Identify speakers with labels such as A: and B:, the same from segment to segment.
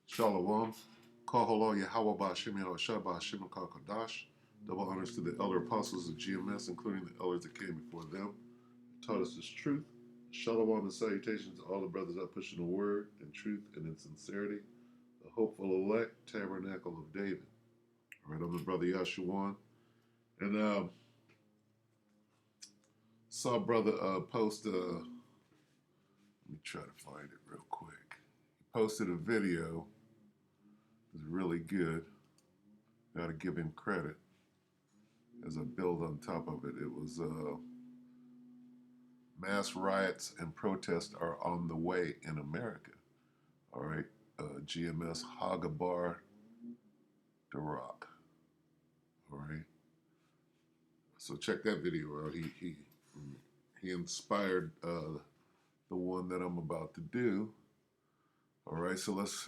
A: Shalom. Kahalo Yahweh Ba'Shem Yahushua Ba'Shem Kadash. Double honors to the elder apostles of GMS, including the elders that came before them, taught us this truth. Shalom and salutations to all the brothers out pushing the word and truth and in sincerity. The hopeful elect tabernacle of David. All right, I'm the brother Yashuan. And saw brother post, let me try to find it real quick. He posted a video. It was really good. Got to give him credit as I build on top of it. It was mass riots and protests are on the way in America. All right, GMS Hagabar Rock. All right, so check that video out. He inspired the one that I'm about to do. All right, so let's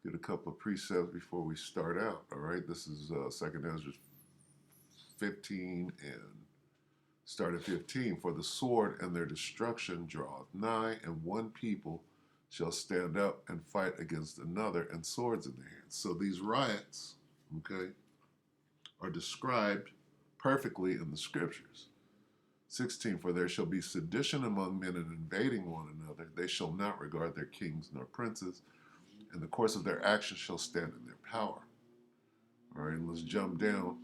A: get a couple of precepts before we start out. All right, this is 2nd Ezra 15 and start at 15. For the sword and their destruction draweth nigh, and one people shall stand up and fight against another, and swords in their hands. So these riots, okay, are described perfectly in the scriptures. 16, for there shall be sedition among men and invading one another. They shall not regard their kings nor princes, and the course of their actions shall stand in their power. All right, and let's jump down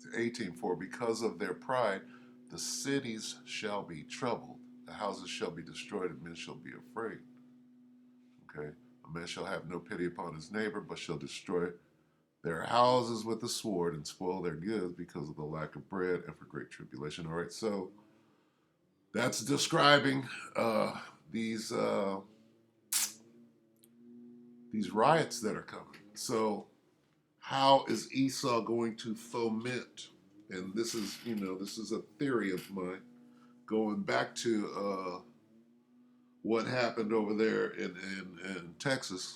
A: to 18. For because of their pride, the cities shall be troubled, the houses shall be destroyed, and men shall be afraid. Okay, a man shall have no pity upon his neighbor, but shall destroy their houses with the sword and spoil their goods because of the lack of bread and for great tribulation. All right, so that's describing these riots that are coming. So how is Esau going to foment? And this is, this is a theory of mine, going back to what happened over there in Texas,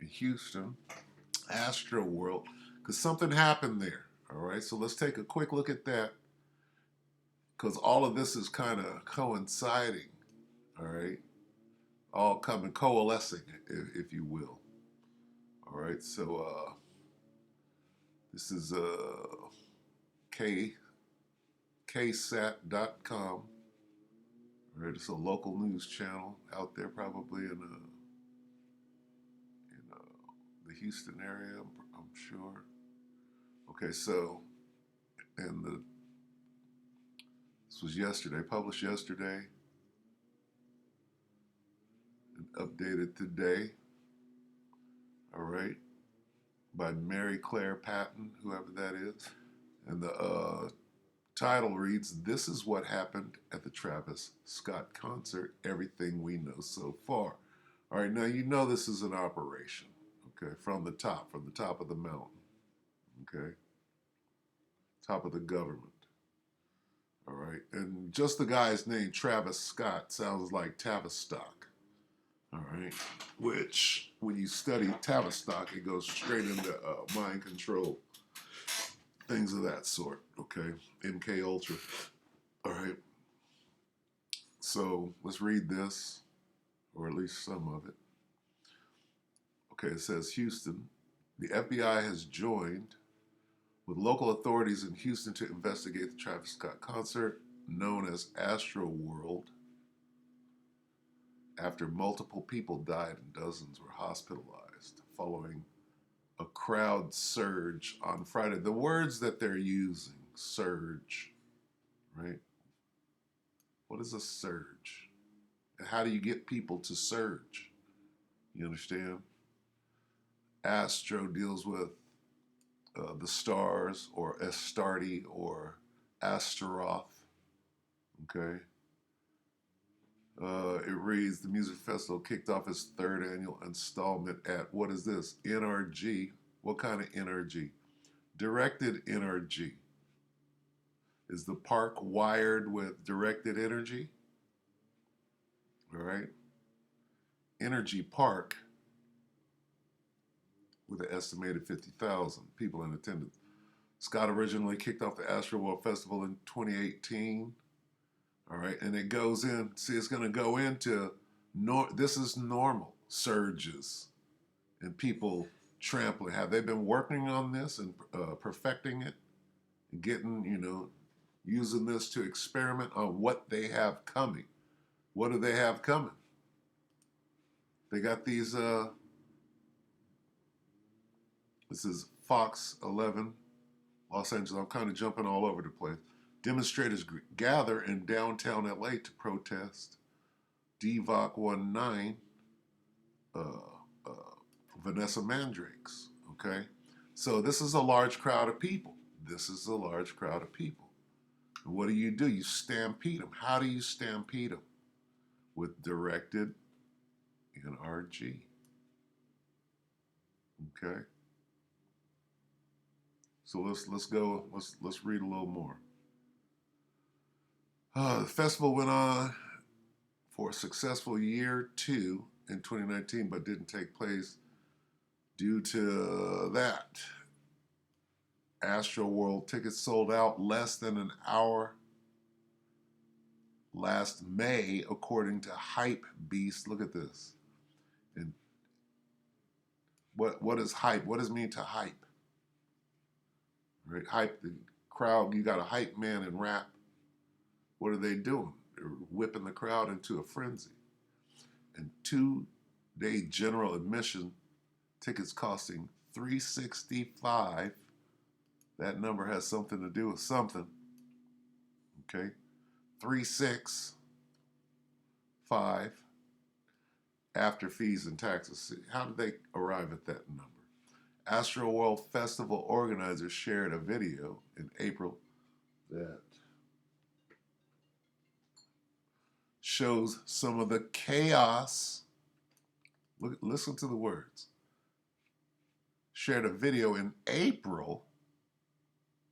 A: in Houston, Astro World, because something happened there. All right, so let's take a quick look at that, because all of this is kind of coinciding. All right, all coming, coalescing, if you will. All right, so this is ksat.com. All right, it's a local news channel out there, probably in the Houston area, I'm sure. Okay, so, and this was yesterday, published yesterday, and updated today. All right, by Mary Claire Patton, whoever that is, and the title reads, "This is what happened at the Travis Scott concert, everything we know so far." All right, now you know this is an operation, okay, from the top of the mountain, okay, top of the government. All right, and just the guy's name, Travis Scott, sounds like Tavistock. All right, which when you study Tavistock, it goes straight into mind control, things of that sort. Okay, MK Ultra. All right, so let's read this, or at least some of it. Okay, it says Houston. The FBI has joined with local authorities in Houston to investigate the Travis Scott concert, known as Astro World, after multiple people died and dozens were hospitalized following a crowd surge on Friday. The words that they're using, surge, right? What is a surge? And how do you get people to surge? You understand? Astro deals with the stars, or Astarte, or Astaroth. Okay. It reads, the music festival kicked off its 3rd annual installment at, what is this? NRG. What kind of NRG? Directed NRG. Is the park wired with directed energy? All right. Energy Park, with an estimated 50,000 people in attendance. Scott originally kicked off the Astro World Festival in 2018. All right, and it goes in, see, it's going to go into This is normal surges and people trampling. Have they been working on this and perfecting it and getting, using this to experiment on what they have coming? What do they have coming? They got these, this is Fox 11, Los Angeles. I'm kind of jumping all over the place. Demonstrators gather in downtown LA to protest DVOC 19, Vanessa Mandrakes. Okay, so this is a large crowd of people. This is a large crowd of people. And what do? You stampede them. How do you stampede them? With directed NRG. Okay. So let's go. Let's read a little more. The festival went on for a successful year 2 in 2019, but didn't take place due to that. Astroworld tickets sold out less than an hour last May, according to Hype Beast. Look at this. And what is hype? What does it mean to hype? Right? Hype the crowd. You got a hype man in rap. What are they doing? They're whipping the crowd into a frenzy. And 2-day general admission tickets costing $365. That number has something to do with something. Okay, 365 after fees and taxes. How did they arrive at that number? Astroworld Festival organizers shared a video in April that shows some of the chaos. Listen to the words. Shared a video in April,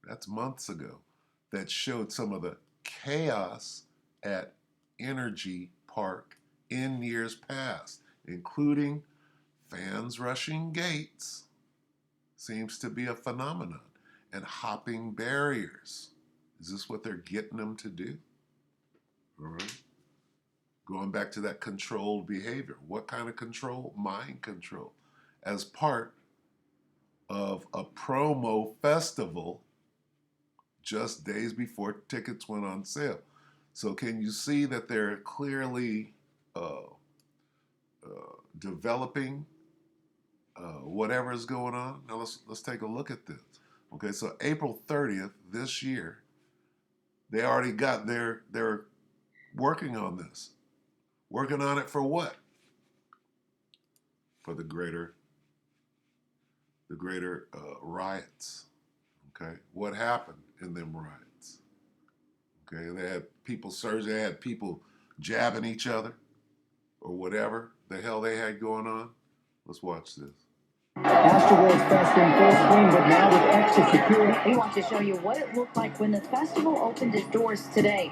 A: that's months ago, that showed some of the chaos at NRG Park in years past, including fans rushing gates, seems to be a phenomenon, and hopping barriers. Is this what they're getting them to do? All right. Going back to that controlled behavior. What kind of control? Mind control. As part of a promo festival just days before tickets went on sale. So can you see that they're clearly developing whatever is going on? Now let's take a look at this. Okay, so April 30th this year, they already got they're working on this. Working on it for what? For the greater riots. Okay, what happened in them riots? Okay, they had people surging, they had people jabbing each other, or whatever the hell they had going on. Let's watch this.
B: Astroworld Fest in full swing, but now with extra security. We want to show you what it looked like when the festival opened its doors today.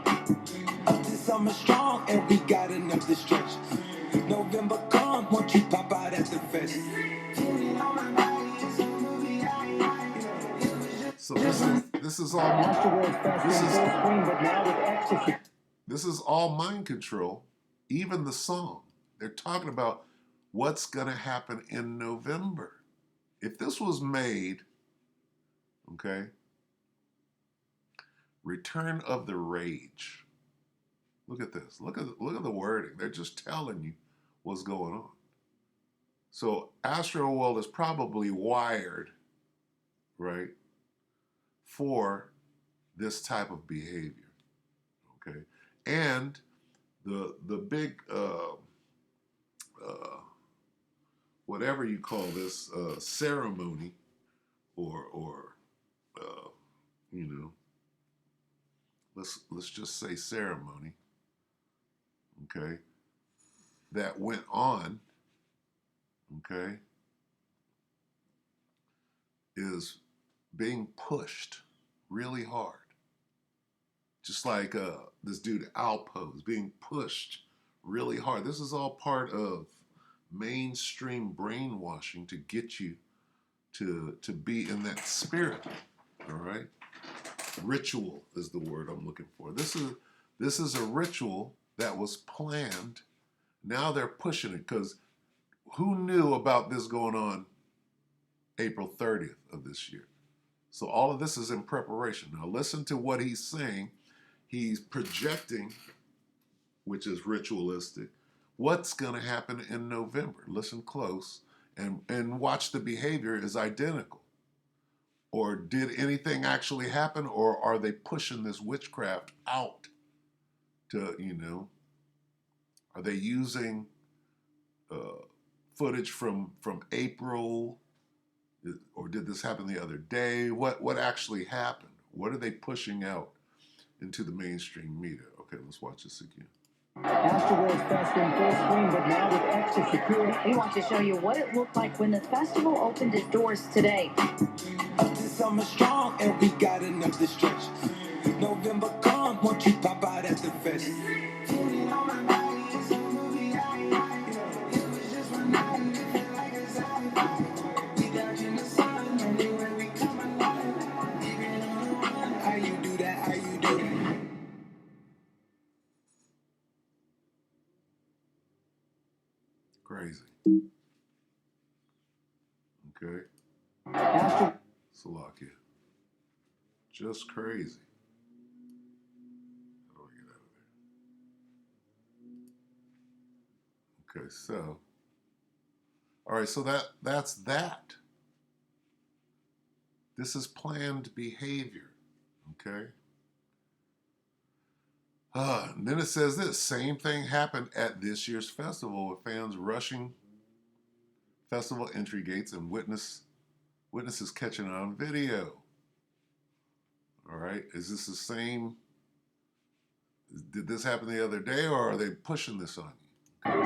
C: Up to summer strong, and we got enough distractions. November come, won't you pop out at the fest?
A: So this is all
B: Astroworld Fest in full swing, but now with extra security.
A: This is all mind control. Even the song, they're talking about what's going to happen in November. If this was made, okay, Return of the Rage. Look at this. Look at the wording. They're just telling you what's going on. So Astroworld is probably wired, right, for this type of behavior. Okay, and the big whatever you call this ceremony, or let's just say ceremony, okay, that went on, okay, is being pushed really hard. Just like this dude Alpo is being pushed really hard. This is all part of mainstream brainwashing to get you to be in that spirit. All right. Ritual is the word I'm looking for. This is a ritual that was planned Now they're pushing it because who knew about this going on April 30th of this year? So all of this is in preparation. Now listen to what he's saying. He's projecting, which is ritualistic, what's going to happen in November. Listen close and watch the behavior is identical. Or did anything actually happen, or are they pushing this witchcraft out to, are they using footage from April, or did this happen the other day? What actually happened? What are they pushing out into the mainstream media? Okay, let's watch this again.
B: Astroworld's Festival full screen, but now with extra security. We want to show you what it looked like when the festival opened its doors today.
C: Up to summer strong, and we got enough to stretch. November come, won't you pop out at the fest? How you do that? How you do that?
A: Crazy. Okay.
B: Astro
A: Salakia. Just crazy. How do I get out of there? Okay, so. All right, so that's that. This is planned behavior. Okay. And then it says this same thing happened at this year's festival with fans rushing festival entry gates and witnesses catching it on video. All right, is this the same? Did this happen the other day, or are they pushing this on you?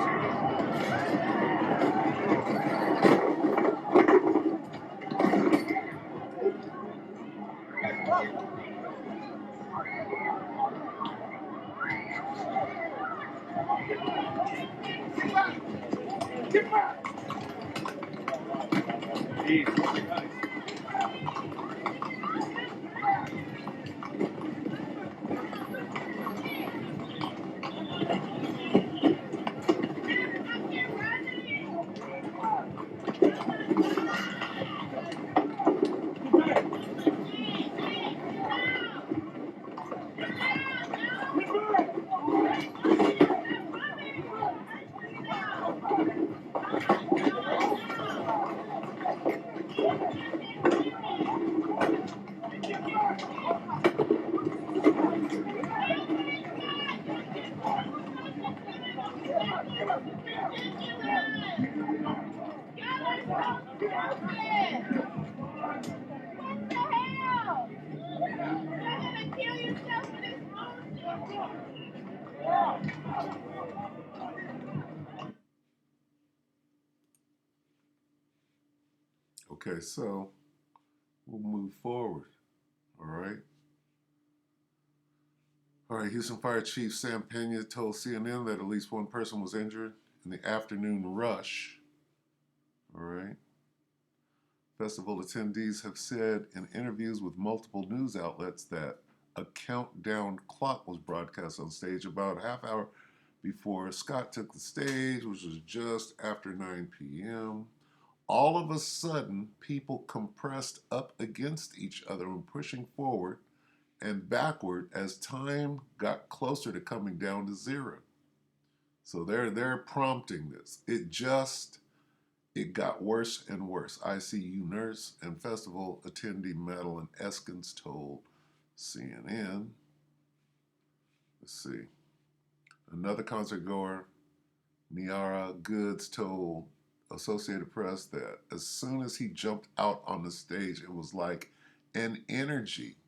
A: Okay, so we'll move forward. All right. All right, Houston Fire Chief Sam Pena told CNN that at least one person was injured in the afternoon rush. All right. Festival attendees have said in interviews with multiple news outlets that a countdown clock was broadcast on stage about a half hour before Scott took the stage, which was just after 9 p.m. All of a sudden, people compressed up against each other and pushing forward and backward as time got closer to coming down to zero. So they're prompting this. It got worse and worse. ICU nurse and festival attendee Madeline Eskins told CNN. Let's see. Another concert goer, Niara Goods, told Associated Press that as soon as he jumped out on the stage, it was like an energy.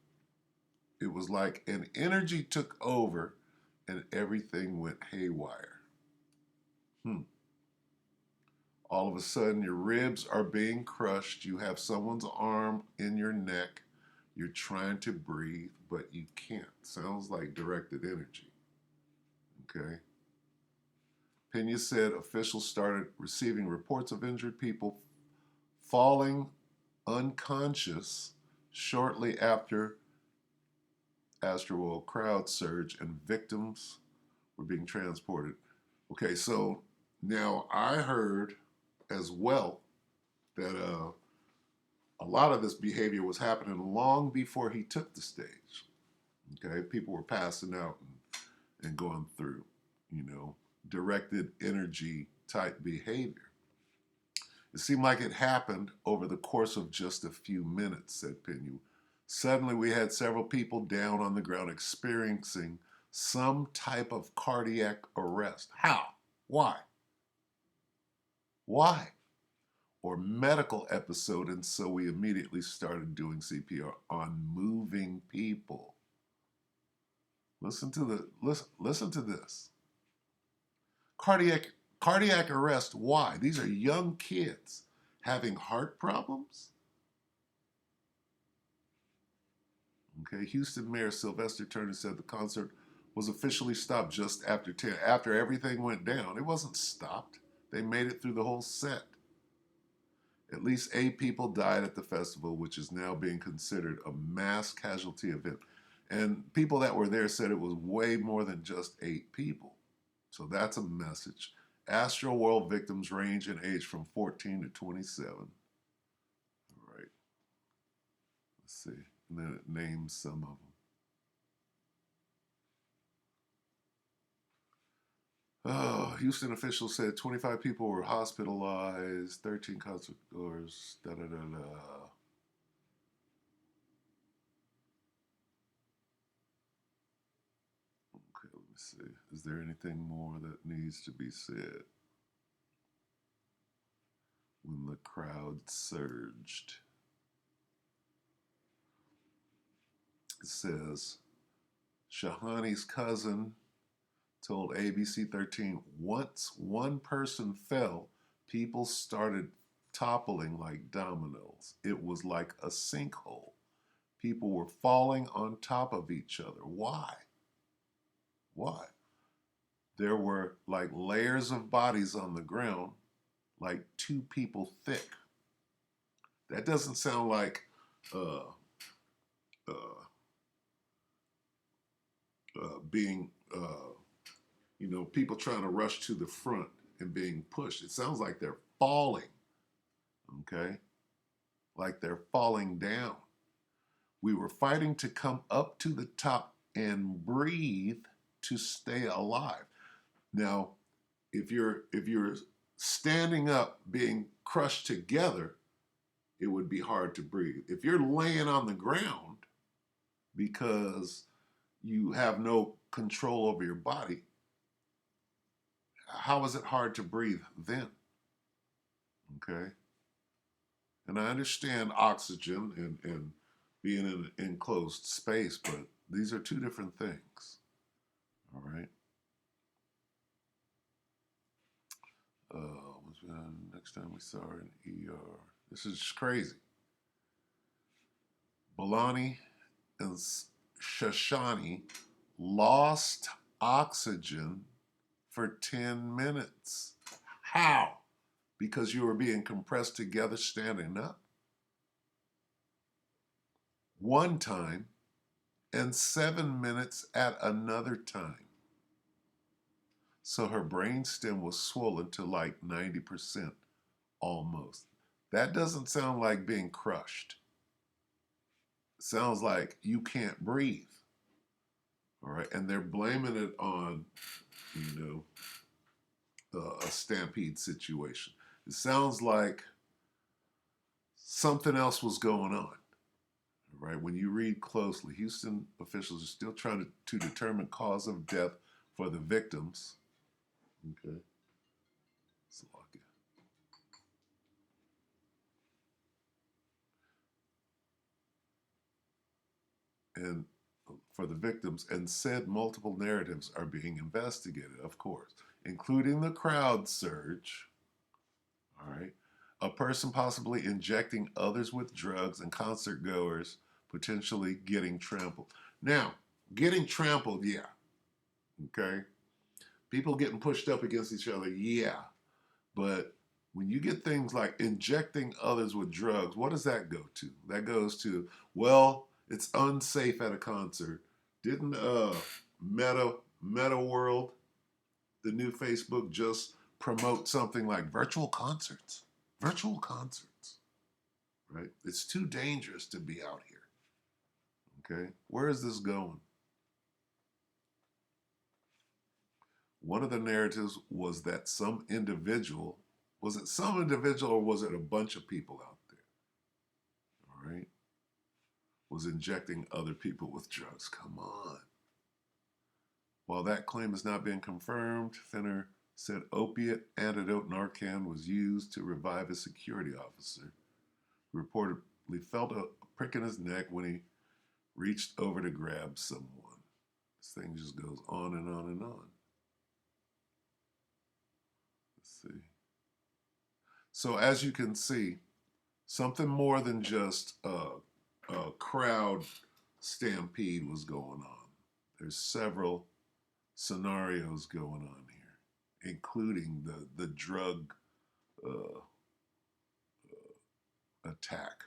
A: It was like an energy took over and everything went haywire. All of a sudden, your ribs are being crushed. You have someone's arm in your neck. You're trying to breathe, but you can't. Sounds like directed energy. Okay. Pena said officials started receiving reports of injured people falling unconscious shortly after Astroworld crowd surge and victims were being transported. Okay, so now I heard as well that a lot of this behavior was happening long before he took the stage. Okay, people were passing out and going through, you know, directed energy type behavior. It seemed like it happened over the course of just a few minutes, said Pinu. Suddenly, we had several people down on the ground experiencing some type of cardiac arrest. How? Why? Why? Or medical episode, and so we immediately started doing CPR on moving people. Listen to this. Cardiac cardiac arrest. Why? These are young kids having heart problems. Okay, Houston Mayor Sylvester Turner said the concert was officially stopped just after 10. After everything went down, it wasn't stopped. They made it through the whole set. At least 8 people died at the festival, which is now being considered a mass casualty event. And people that were there said it was way more than just 8 people. So that's a message. Astro World victims range in age from 14 to 27. All right, let's see. And then it names some of them. Oh, Houston officials said 25 people were hospitalized, 13 concert goers, da da da da. Okay, let me see. Is there anything more that needs to be said? When the crowd surged, it says Shahani's cousin told ABC 13 once one person fell, people started toppling like dominoes. It was like a sinkhole. People were falling on top of each other. Why? Why? There were like layers of bodies on the ground, like 2 people thick. That doesn't sound like uh, uh, being, people trying to rush to the front and being pushed. It sounds like they're falling, okay? Like they're falling down. We were fighting to come up to the top and breathe to stay alive. Now, if you're standing up being crushed together, it would be hard to breathe. If you're laying on the ground because you have no control over your body, how is it hard to breathe then? Okay. And I understand oxygen and being in an enclosed space, but these are 2 different things. All right. Next time we saw her in ER. This is crazy. Balani and Shashani lost oxygen for 10 minutes. How? Because you were being compressed together standing up. One time, and 7 minutes at another time. So her brainstem was swollen to like 90% almost. That doesn't sound like being crushed. It sounds like you can't breathe. All right. And they're blaming it on, a stampede situation. It sounds like something else was going on. Right? When you read closely, Houston officials are still trying to determine cause of death for the victims. Okay. Slovakia. And for the victims, and said multiple narratives are being investigated, of course, including the crowd surge. All right. A person possibly injecting others with drugs and concert goers potentially getting trampled. Now, getting trampled, yeah. Okay. People getting pushed up against each other, yeah. But when you get things like injecting others with drugs, what does that go to? That goes to, well, it's unsafe at a concert. Didn't Meta World the new Facebook just promote something like virtual concerts? Virtual concerts, right? It's too dangerous to be out here. Okay, where is this going? One of the narratives was that some individual, was it some individual or was it a bunch of people out there? All right, was injecting other people with drugs. Come on. While that claim has not been confirmed, Fenner said opiate antidote Narcan was used to revive a security officer who reportedly felt a prick in his neck when he reached over to grab someone. This thing just goes on and on and on. Let's see. So as you can see, something more than just a crowd stampede was going on. There's several scenarios going on here, including the drug attack.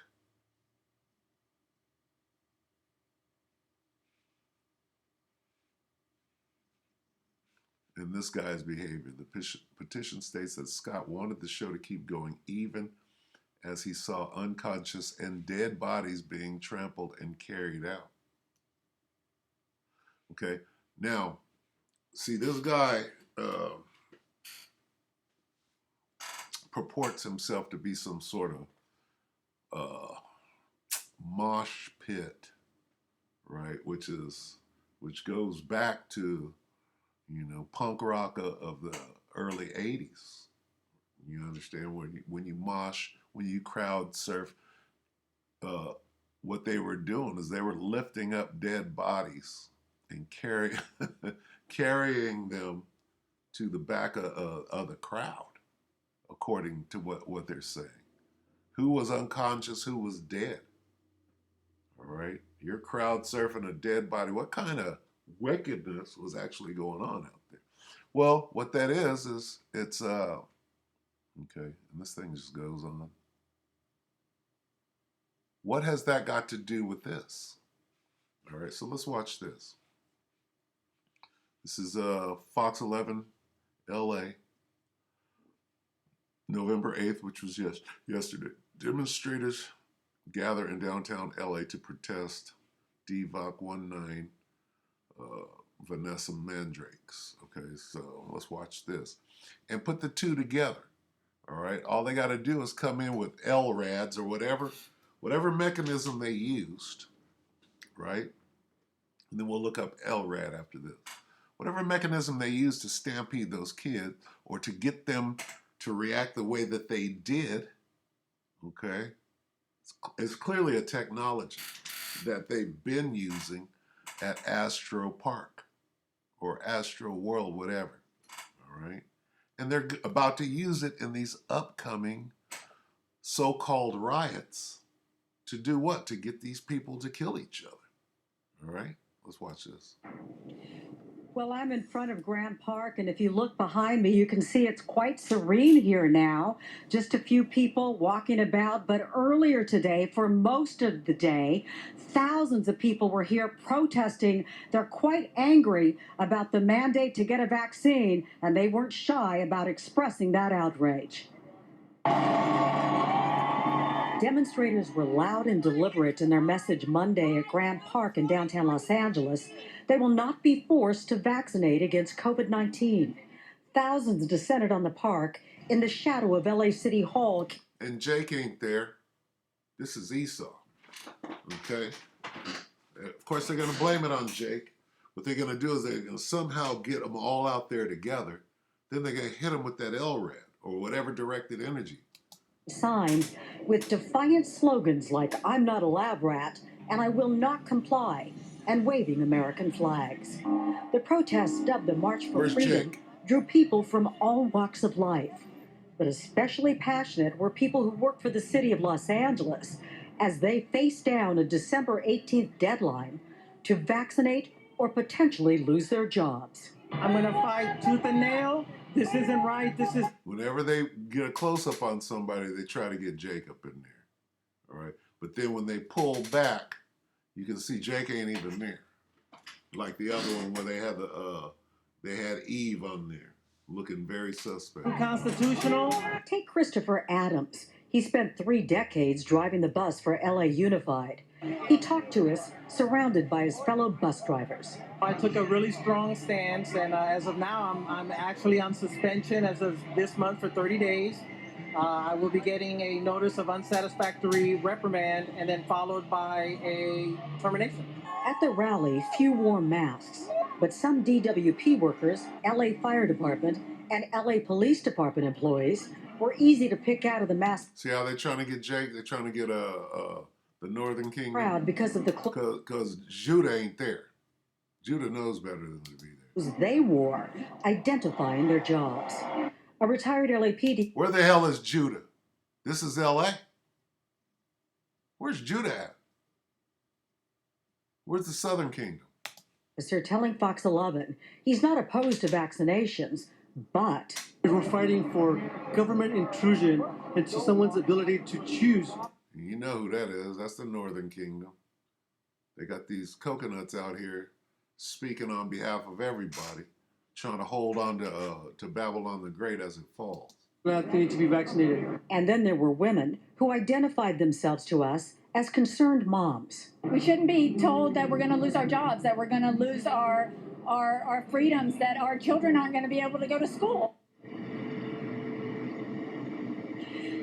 A: And this guy's behavior. The petition states that Scott wanted the show to keep going even as he saw unconscious and dead bodies being trampled and carried out. Okay, now, see, this guy purports himself to be some sort of mosh pit, right? Which goes back to, punk rock of the early 80s. You understand, when you mosh, when you crowd surf, what they were doing is they were lifting up dead bodies and carrying them to the back of the crowd, according to what they're saying. Who was unconscious, who was dead. All right, you're crowd surfing a dead body. What kind of wickedness was actually going on out there? Well, what that is it's okay, and this thing just goes on. What has that got to do with this? All right, so let's watch this. This is Fox 11 LA, November 8th, which was yesterday. Demonstrators gather in downtown LA to protest DVOC 19 Vanessa Mandrakes. Okay, so let's watch this and put the two together. All right, all they got to do is come in with LRADs or whatever mechanism they used, right? And then we'll look up LRAD after this. Whatever mechanism they used to stampede those kids or to get them to react the way that they did, okay, it's clearly a technology that they've been using at Astro Park or Astro World, whatever, all right? And they're about to use it in these upcoming so-called riots to do what? To get these people to kill each other, all right? Let's watch this.
B: Well, I'm in front of Grant Park, and if you look behind me, you can see it's quite serene here now. Just a few people walking about, but earlier today, for most of the day, thousands of people were here protesting. They're quite angry about the mandate to get a vaccine, and they weren't shy about expressing that outrage. Demonstrators were loud and deliberate in their message Monday at Grant Park in downtown Los Angeles. They will not be forced to vaccinate against COVID-19. Thousands descended on the park in the shadow of LA City Hall.
A: And Jake ain't there. This is Esau. Okay? Of course, they're going to blame it on Jake. What they're going to do is they're going to somehow get them all out there together. Then they're going to hit them with that LRAD or whatever directed energy.
B: Signs with defiant slogans like, "I'm not a lab rat," and "I will not comply," and waving American flags. The protests, dubbed the March for
A: Where's
B: Freedom,
A: Jake?
B: drew people from all walks of life. But especially passionate were people who work for the city of Los Angeles as they faced down a December 18th deadline to vaccinate or potentially lose their jobs. I'm going to fight tooth and nail. This isn't right. This is...
A: Whenever they get a close-up on somebody, they try to get Jake up in there. All right? But then when they pull back, you can see Jake ain't even there. Like the other one where they had Eve on there. looking very suspect.
C: Unconstitutional.
B: Take Christopher Adams. He spent 3 decades driving the bus for LA Unified. He talked to us, surrounded by his fellow bus drivers.
C: I took a really strong stance, and as of now, I'm actually on suspension as of this month for 30 days. I will be getting a notice of unsatisfactory reprimand and then followed by a termination.
B: At the rally, few wore masks, but some DWP workers, LA Fire Department, and LA Police Department employees were easy to pick out of the mask
A: See how they're trying to get Jake? They're trying to get the Northern Kingdom
B: crowd because of the
A: because Judah ain't there. Judah knows better than to be there.
B: clothes they wore, identifying their jobs. A retired LAPD
A: Where the hell is Judah? This is LA? Where's Judah at? Where's the Southern Kingdom?
B: officer telling Fox 11 he's not opposed to vaccinations, but
D: we're fighting for government intrusion into someone's ability to choose.
A: You know who that is. That's the Northern Kingdom. They got these coconuts out here speaking on behalf of everybody, trying to hold on to Babylon the Great as it falls.
D: They need to be vaccinated.
B: And then there were women who identified themselves to us as concerned moms.
E: We shouldn't be told that we're going to lose our jobs, that we're going to lose our freedoms, that our children aren't going to be able to go to school.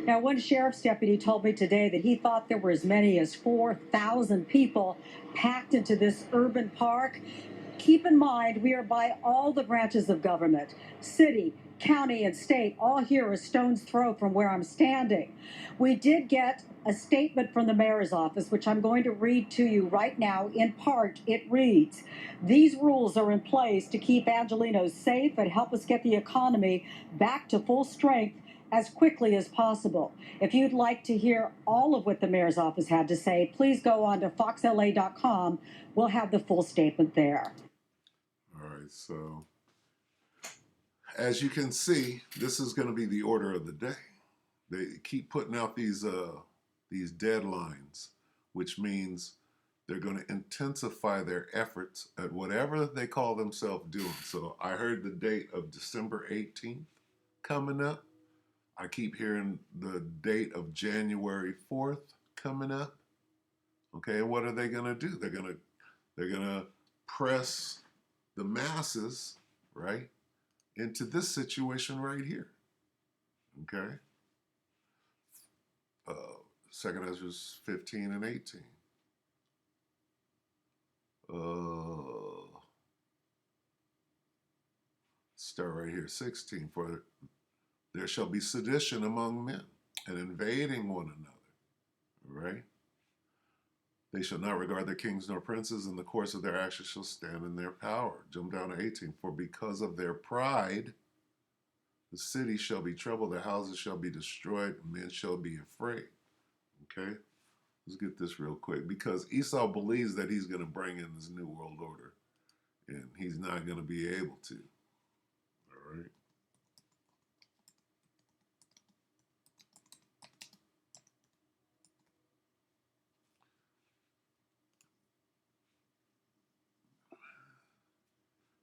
B: Now, one sheriff's deputy told me today that he thought there were as many as 4,000 people packed into this urban park. Keep in mind, we are by all the branches of government, city, county, and state, all here a stone's throw from where I'm standing. We did get a statement from the mayor's office, which I'm going to read to you right now. In part, it reads, "These rules are in place to keep Angelenos safe and help us get the economy back to full strength as quickly as possible." If you'd like to hear all of what the mayor's office had to say, please go on to foxla.com. We'll have the full statement there.
A: All right, so as you can see, this is going to be the order of the day. They keep putting out these deadlines, which means they're going to intensify their efforts at whatever they call themselves doing. So I heard the date of December 18th coming up. I keep hearing the date of January 4th coming up. Okay, and what are they going to do? They're going to press the masses, right, into this situation right here. Okay? Second Ezra 15 and 18. Start right here, 16. For there shall be sedition among men and invading one another. Right? They shall not regard their kings nor princes, and the course of their actions shall stand in their power. Jump down to 18. For because of their pride, the city shall be troubled, their houses shall be destroyed, and men shall be afraid. Okay? Let's get this real quick. Because Esau believes that he's going to bring in this new world order, and he's not going to be able to. All right?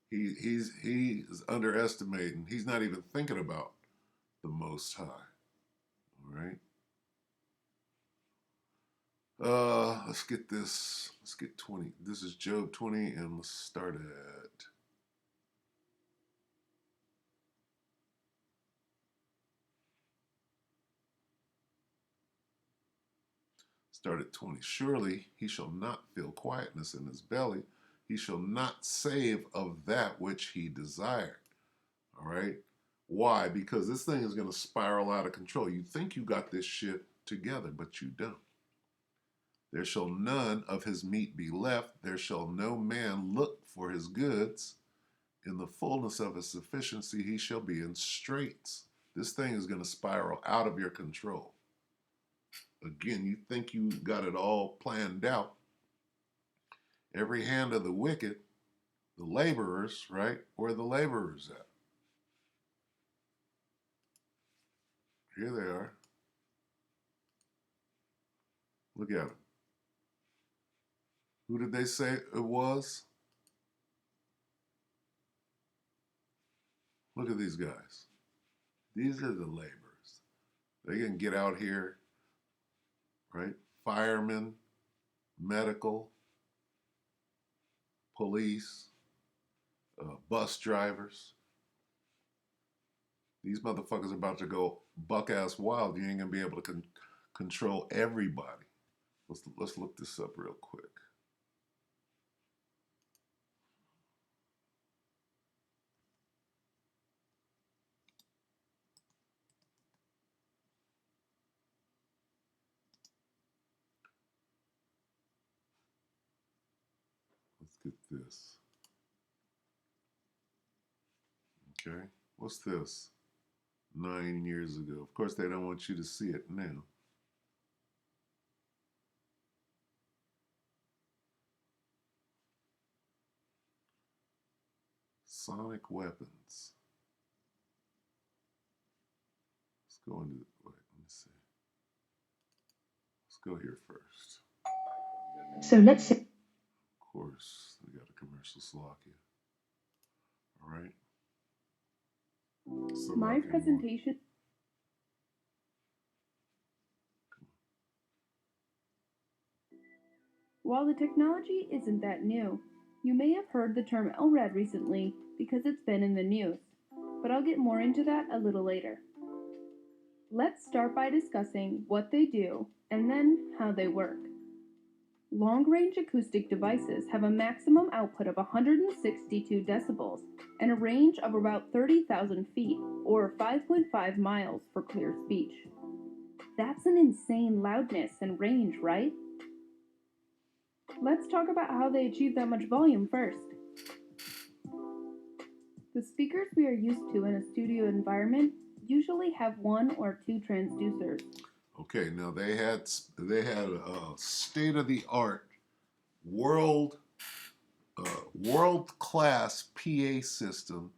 A: He's underestimating. He's not even thinking about the Most High. All right? Let's get this. Let's get 20. This is Job 20, and let's start at 20. Surely he shall not feel quietness in his belly. He shall not save of that which he desired. All right? Why? Because this thing is going to spiral out of control. You think you got this shit together, but you don't. There shall none of his meat be left. There shall no man look for his goods. In the fullness of his sufficiency, he shall be in straits. This thing is going to spiral out of your control. Again, you think you got it all planned out. Every hand of the wicked, the laborers, right? Where are the laborers at? Here they are. Look at them. Who did they say it was? Look at these guys. These are the laborers. They can get out here, right? Firemen, medical, police, bus drivers. These motherfuckers are about to go buck ass wild. You ain't gonna be able to control everybody. Let's look this up real quick. Let's get this. Okay. What's this? 9 years ago. Of course, they don't want you to see it now. Sonic weapons. Let's go into, wait, let me see. Let's go here first.
F: So let's say.
A: Of course, we got a commercial Slovakia. All right.
G: My presentation. While the technology isn't that new, you may have heard the term LRAD recently because it's been in the news, but I'll get more into that a little later. Let's start by discussing what they do and then how they work. Long-range acoustic devices have a maximum output of 162 decibels and a range of about 30,000 feet, or 5.5 miles for clear speech. That's an insane loudness and range, right? Let's talk about how they achieve that much volume first. The speakers we are used to in a studio environment usually have 1 or 2 transducers.
A: Okay, now they had a state-of-the-art world class PA system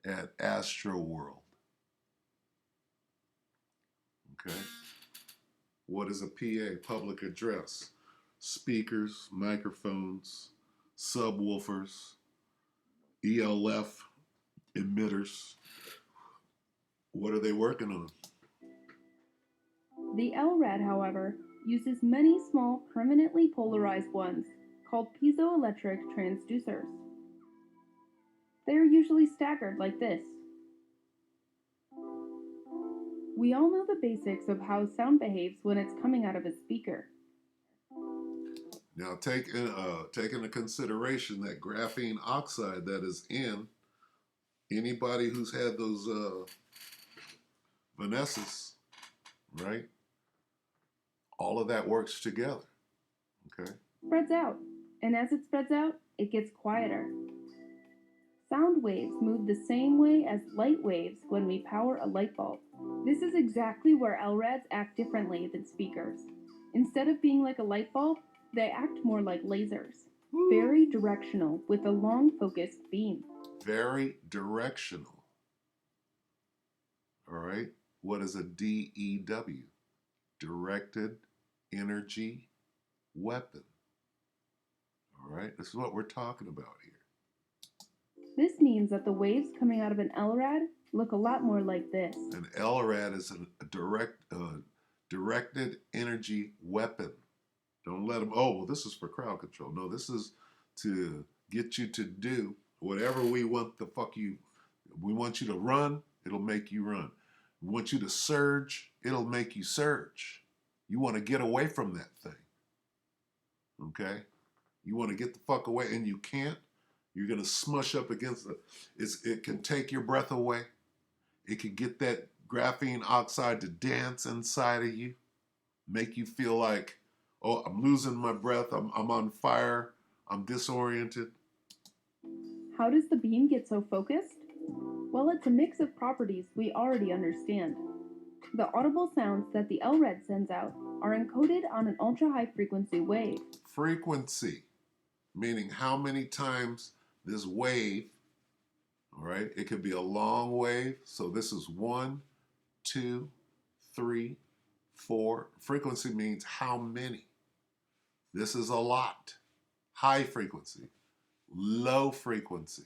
A: at Astro World. Okay, what is a PA? Public address. Speakers, microphones, subwoofers, ELF emitters. What are they working on?
G: The LRAD, however, uses many small permanently polarized ones called piezoelectric transducers. They are usually staggered like this. We all know the basics of how sound behaves when it's coming out of a speaker.
A: Now take into consideration that graphene oxide that is in anybody who's had those Vanessas, right? All of that works together, okay?
G: Spreads out, and as it spreads out, it gets quieter. Sound waves move the same way as light waves when we power a light bulb. This is exactly where LRADs act differently than speakers. Instead of being like a light bulb, they act more like lasers. Very directional with a long focused beam.
A: Very directional. All right? What is a DEW? Directed energy weapon. All right? This is what we're talking about here.
G: This means that the waves coming out of an LRAD look a lot more like this.
A: An LRAD is a directed energy weapon. Don't let them, oh, well, this is for crowd control. No, this is to get you to do whatever we want the fuck you. We want you to run, it'll make you run. We want you to surge, it'll make you surge. You want to get away from that thing. Okay? You want to get the fuck away and you can't. You're going to smush up against it. It can take your breath away. It can get that graphene oxide to dance inside of you, make you feel like, oh, I'm losing my breath, I'm on fire, I'm disoriented.
G: How does the beam get so focused? Well, it's a mix of properties we already understand. The audible sounds that the LRAD sends out are encoded on an ultra-high frequency wave.
A: Frequency, meaning how many times this wave, all right, it could be a long wave. So this is 1, 2, 3, 4. Frequency means how many. This is a lot. High frequency, low frequency.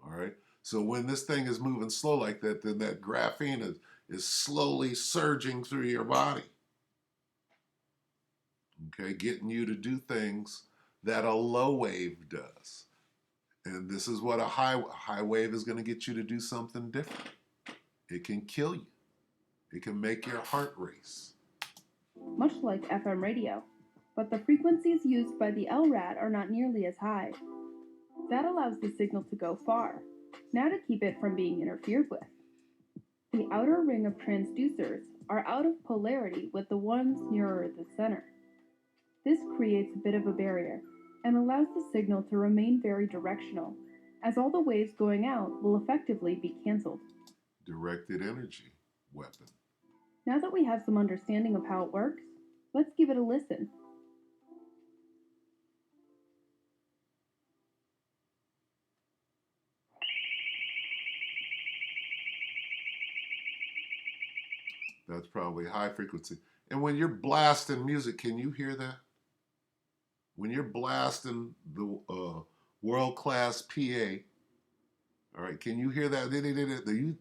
A: All right. So when this thing is moving slow like that, then that graphene is slowly surging through your body. Okay, getting you to do things that a low wave does. And this is what a high wave is going to get you to do something different. It can kill you. It can make your heart race.
G: Much like FM radio, but the frequencies used by the LRAD are not nearly as high. That allows the signal to go far, now to keep it from being interfered with. The outer ring of transducers are out of polarity with the ones nearer the center. This creates a bit of a barrier and allows the signal to remain very directional, as all the waves going out will effectively be cancelled.
A: Directed energy weapon.
G: Now that we have some understanding of how it works, let's give it a listen.
A: That's probably high frequency. And when you're blasting music, can you hear that? When you're blasting the world-class PA, all right, can you hear that?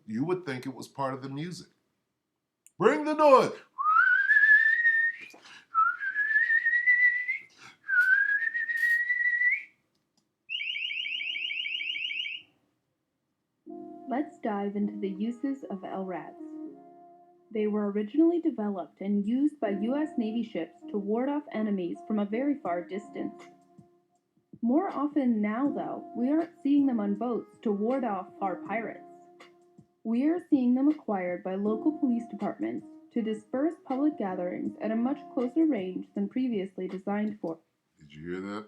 A: You would think it was part of the music. Bring the noise.
G: Let's dive into the uses of LRADs. They were originally developed and used by U.S. Navy ships to ward off enemies from a very far distance. More often now, though, we aren't seeing them on boats to ward off far pirates. We are seeing them acquired by local police departments to disperse public gatherings at a much closer range than previously designed for.
A: Did you hear that?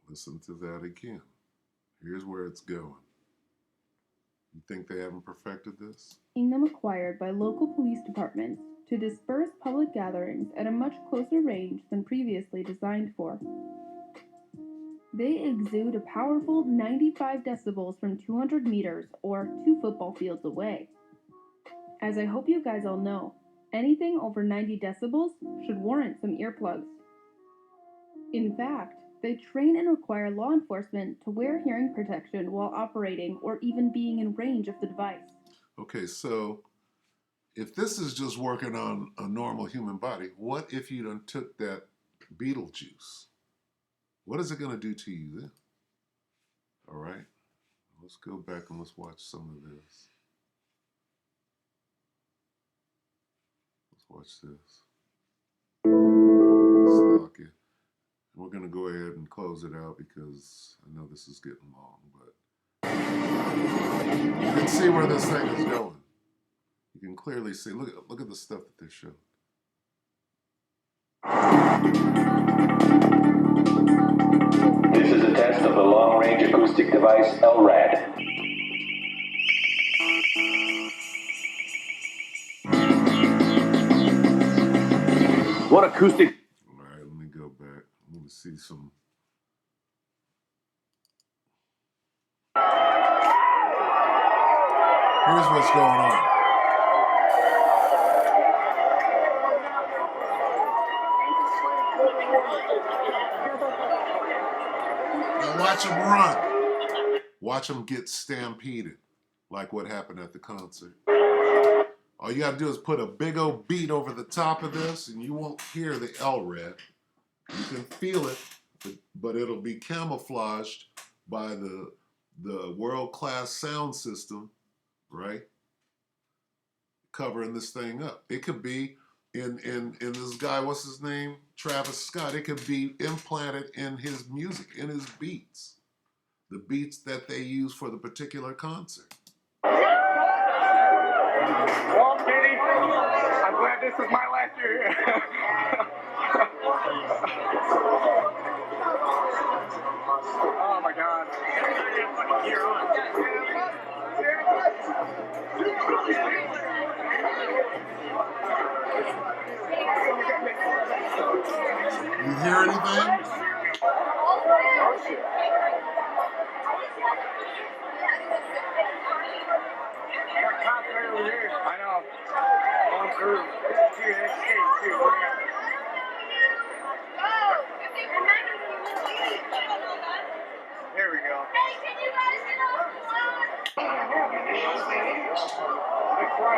A: Listen to that again. Here's where it's going. You think they haven't perfected this?
G: Seeing them acquired by local police departments to disperse public gatherings at a much closer range than previously designed for. They exude a powerful 95 decibels from 200 meters or 2 football fields away. As I hope you guys all know, anything over 90 decibels should warrant some earplugs. In fact, they train and require law enforcement to wear hearing protection while operating or even being in range of the device.
A: Okay, so if this is just working on a normal human body, what if you done took that Beetlejuice? What is it going to do to you then? All right, let's go back and let's watch some of this. Let's watch this. Stock it. We're going to go ahead and close it out because I know this is getting long, but you can see where this thing is going. You can clearly see. Look at the stuff that they showed.
H: This is a test of the long-range acoustic device LRAD. What acoustic?
A: All right, let me go back. I want to see some. Here's what's going on. Now watch them run. Watch them get stampeded, like what happened at the concert. All you gotta do is put a big old beat over the top of this, and you won't hear the LRAD. You can feel it, but it'll be camouflaged by the world-class sound system, right? Covering this thing up. It could be in this guy, what's his name? Travis Scott. It could be implanted in his music, in his beats. The beats that they use for the particular concert.
I: Well, Katie, I'm glad this is my last year. Oh my God. Everybody had fucking gear on.
A: You hear anything?
I: Oh shit. Got cops right over here. I know. On through. Here we go. Hey, can you guys I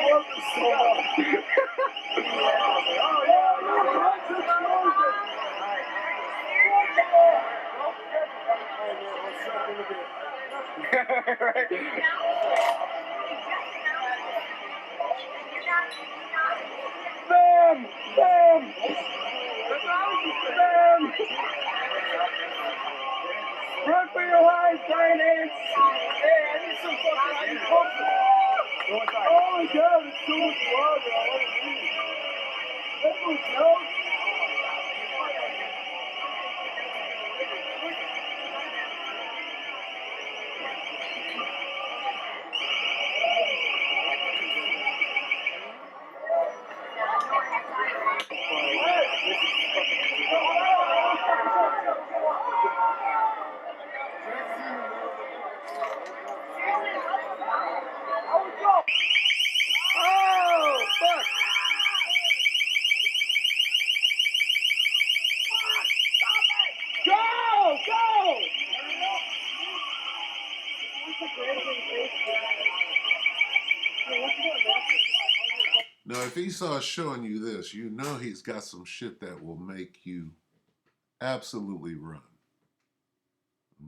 I: love this so much. Oh, yeah, right. Bam! Bam! Bam! Run for your life, Giants! Hey, I need some fucking, I need comfort. Oh my god, it's so much water. I want to eat. That was no. Oh, fuck! Go! Go!
A: Now, if Esau's showing you this, you know he's got some shit that will make you absolutely run.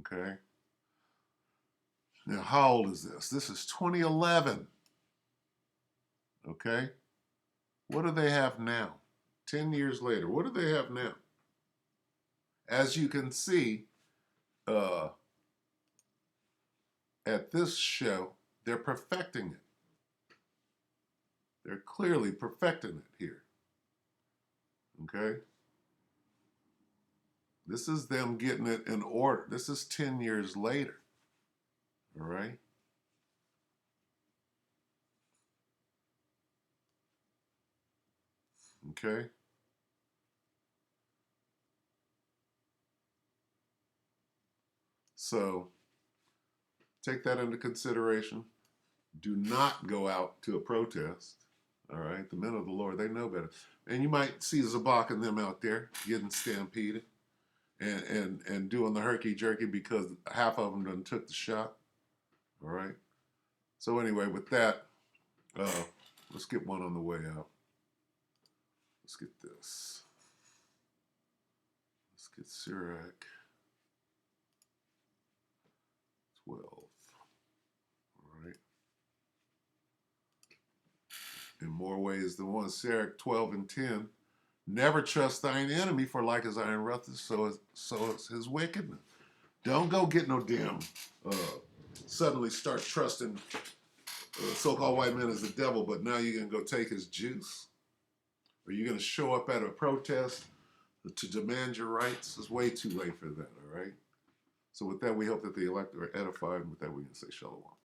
A: Okay? Now, how old is this? This is 2011. Okay? What do they have now? 10 years later, what do they have now? As you can see, at this show, they're perfecting it. They're clearly perfecting it here. Okay? This is them getting it in order. This is 10 years later. All right? Okay? So, take that into consideration. Do not go out to a protest. All right? The men of the Lord, they know better. And you might see Zabak and them out there getting stampeded and doing the herky-jerky because half of them done took the shot. All right? So anyway, with that, let's get one on the way out. Let's get this. Let's get Sirac 12. All right. In more ways than one, Sirac 12 and 10. Never trust thine enemy, for like as iron rutteth, so is his wickedness. Don't go get no damn suddenly start trusting so-called white men as the devil, but now you're going to go take his juice. Or you're going to show up at a protest to demand your rights. It's way too late for that, all right? So with that, we hope that the elect are edified, and with that, we can say shalom.